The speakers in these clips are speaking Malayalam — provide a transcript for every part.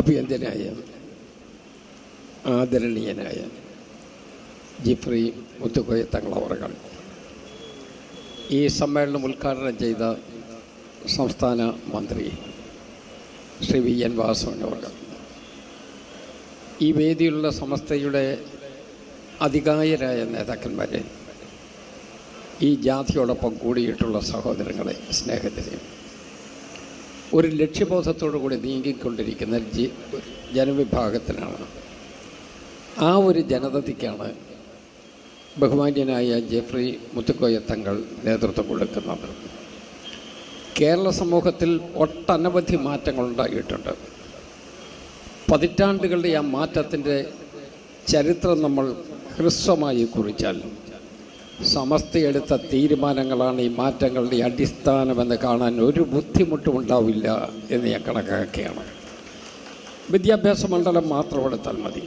അഭിയന്തനായ ആദരണീയനായ ജിഫ്രി മുത്തുക്കോയ തങ്ങളവറുകൾ, ഈ സമ്മേളനം ഉദ്ഘാടനം ചെയ്ത സംസ്ഥാന മന്ത്രി ശ്രീ വി എൻ വാസവൻ അവർ, ഈ വേദിയിലുള്ള സമസ്തയുടെ അധികായരായ നേതാക്കന്മാരെ, ഈ ജാതിയോടൊപ്പം കൂടിയിട്ടുള്ള സഹോദരങ്ങളെ, സ്നേഹത്തിനെ, ഒരു ലക്ഷ്യബോധത്തോടു കൂടി നീങ്ങിക്കൊണ്ടിരിക്കുന്ന ജനവിഭാഗത്തിനാണ്, ആ ഒരു ജനതയ്ക്കാണ് ബഹുമാന്യനായ ജിഫ്രി മുത്തുക്കോയ തങ്ങൾ നേതൃത്വം കൊടുക്കുന്നത്. കേരള സമൂഹത്തിൽ ഒട്ടനവധി മാറ്റങ്ങളുണ്ടായിട്ടുണ്ട്. പതിറ്റാണ്ടുകളുടെ ആ മാറ്റത്തിൻ്റെ ചരിത്രം നമ്മൾ ഹ്രസ്വമായി കുറിച്ചാൽ സമസ്തയെടുത്ത തീരുമാനങ്ങളാണ് ഈ മാറ്റങ്ങളുടെ അടിസ്ഥാനമെന്ന് കാണാൻ ഒരു ബുദ്ധിമുട്ടും ഉണ്ടാവില്ല എന്ന് ഞാൻ കണക്കാക്കുകയാണ്. വിദ്യാഭ്യാസ മണ്ഡലം മാത്രം എടുത്താൽ മതി.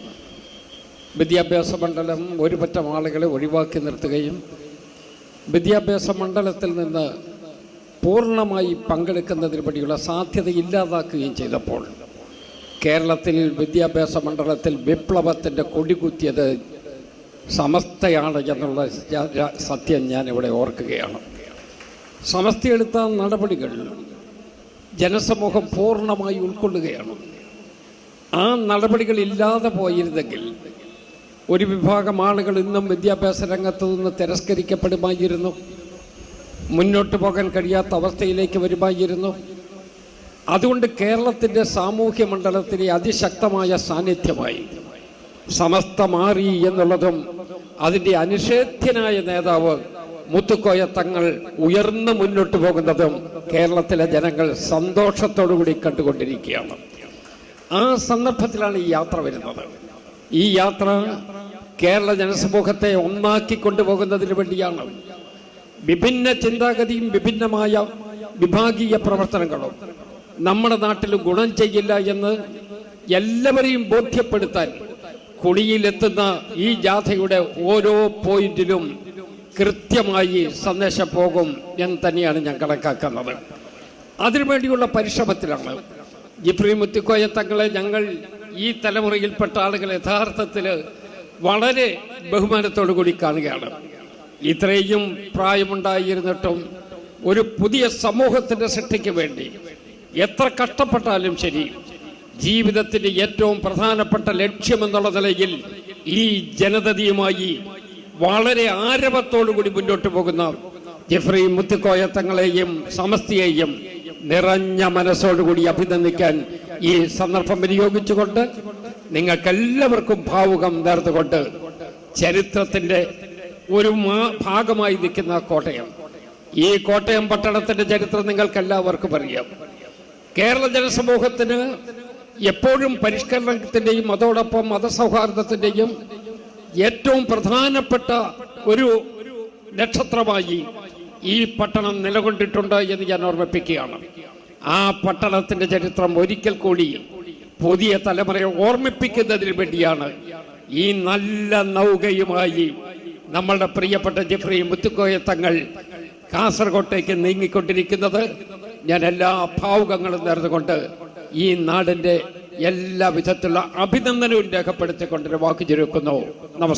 വിദ്യാഭ്യാസ മണ്ഡലം ഒരു പറ്റം ആളുകളെ ഒഴിവാക്കി നിർത്തുകയും വിദ്യാഭ്യാസ മണ്ഡലത്തിൽ നിന്ന് പൂർണ്ണമായി പങ്കെടുക്കുന്നതിന് വേണ്ടിയുള്ള സാധ്യത ഇല്ലാതാക്കുകയും ചെയ്തപ്പോൾ കേരളത്തിൽ വിദ്യാഭ്യാസ മണ്ഡലത്തിൽ വിപ്ലവത്തിൻ്റെ കൊടികുത്തിയത് സമസ്തയാണ് എന്നുള്ള സത്യം ഞാനിവിടെ ഓർക്കുകയാണ്. സമസ്തയെടുത്ത നടപടികൾ ജനസമൂഹം പൂർണ്ണമായി ഉൾക്കൊള്ളുകയാണ്. ആ നടപടികളില്ലാതെ പോയിരുന്നെങ്കിൽ ഒരു വിഭാഗം ആളുകൾ ഇന്നും വിദ്യാഭ്യാസ രംഗത്തു നിന്ന് തിരസ്കരിക്കപ്പെടുമായിരുന്നു, മുന്നോട്ട് പോകാൻ കഴിയാത്ത അവസ്ഥയിലേക്ക് വരുമായിരുന്നു. അതുകൊണ്ട് കേരളത്തിൻ്റെ സാമൂഹ്യ മണ്ഡലത്തിലെ അതിശക്തമായ സാന്നിധ്യമായി സമസ്ത മാറി എന്നുള്ളതും അതിൻ്റെ അനിഷേധ്യനായ നേതാവ് മുത്തുക്കോയ തങ്ങൾ ഉയർന്നു മുന്നോട്ട് പോകുന്നതും കേരളത്തിലെ ജനങ്ങൾ സന്തോഷത്തോടുകൂടി കണ്ടുകൊണ്ടിരിക്കുകയാണ്. ആ സന്ദർഭത്തിലാണ് ഈ യാത്ര വരുന്നത്. ഈ യാത്ര കേരള ജനസമൂഹത്തെ ഒന്നാക്കി കൊണ്ടുപോകുന്നതിന് വേണ്ടിയാണ്. വിഭിന്ന ചിന്താഗതിയും വിഭിന്നമായ വിഭാഗീയ പ്രവർത്തനങ്ങളും നമ്മുടെ നാട്ടിൽ ഗുണം ചെയ്യില്ല എന്ന് എല്ലാവരെയും ബോധ്യപ്പെടുത്താൻ കുടിയിലെത്തുന്ന ഈ ജാഥയുടെ ഓരോ പോയിന്റിലും കൃത്യമായി സന്ദേശം പോകും എന്ന് തന്നെയാണ് ഞാൻ കണക്കാക്കുന്നത്. അതിനുവേണ്ടിയുള്ള പരിശ്രമത്തിലാണ് ജിഫ്രി മുത്തുക്കോയ തങ്ങളെ ഞങ്ങൾ ഈ തലമുറയിൽപ്പെട്ട ആളുകൾ യഥാർത്ഥത്തിൽ വളരെ ബഹുമാനത്തോടു കൂടി കാണുകയാണ്. ഇത്രയും പ്രായമുണ്ടായിരുന്നിട്ടും ഒരു പുതിയ സമൂഹത്തിൻ്റെ സൃഷ്ടിക്ക് വേണ്ടി എത്ര കഷ്ടപ്പെട്ടാലും ശരി, ജീവിതത്തിന്റെ ഏറ്റവും പ്രധാനപ്പെട്ട ലക്ഷ്യമെന്നുള്ള നിലയിൽ ഈ ജനതയുമായി വളരെ ആരവത്തോടുകൂടി മുന്നോട്ട് പോകുന്ന ജിഫ്രി മുത്തുക്കോയ തങ്ങളെയും സമസ്തയെയും നിറഞ്ഞ മനസ്സോടുകൂടി അഭിനന്ദിക്കാൻ ഈ സന്ദർഭം വിനിയോഗിച്ചുകൊണ്ട് നിങ്ങൾക്കെല്ലാവർക്കും ഭാവുകം നേർന്നുകൊണ്ട് ചരിത്രത്തിന്റെ ഒരു ഭാഗമായി നിൽക്കുന്ന കോട്ടയം, ഈ കോട്ടയം പട്ടണത്തിന്റെ ചരിത്രം നിങ്ങൾക്കെല്ലാവർക്കും അറിയാം. കേരള ജനസമൂഹത്തിന് എപ്പോഴും പരിഷ്കരണത്തിന്റെയും അതോടൊപ്പം മതസൗഹാർദ്ദത്തിന്റെയും ഏറ്റവും പ്രധാനപ്പെട്ട ഒരു നക്ഷത്രമായി ഈ പട്ടണം നിലകൊണ്ടിട്ടുണ്ട് എന്ന് ഞാൻ ഓർമ്മിപ്പിക്കുകയാണ്. ആ പട്ടണത്തിന്റെ ചരിത്രം ഒരിക്കൽ കൂടി പുതിയ തലമുറയെ ഓർമ്മിപ്പിക്കുന്നതിന് വേണ്ടിയാണ് ഈ നല്ല നൗകയുമായി നമ്മളുടെ പ്രിയപ്പെട്ട ജിഫ്രി മുത്തുക്കോയ തങ്ങൾ കാസർഗോട്ടേക്ക് നീങ്ങിക്കൊണ്ടിരിക്കുന്നത്. ഞാൻ എല്ലാ ഭാവുകങ്ങളും നേർന്നുകൊണ്ട് ഈ നാടിന്റെ എല്ലാ വിധത്തിലുള്ള അഭിനന്ദനവും രേഖപ്പെടുത്തിക്കൊണ്ടൊരു വാക്ക് ചുരുക്കുന്നു. നമസ്കാരം.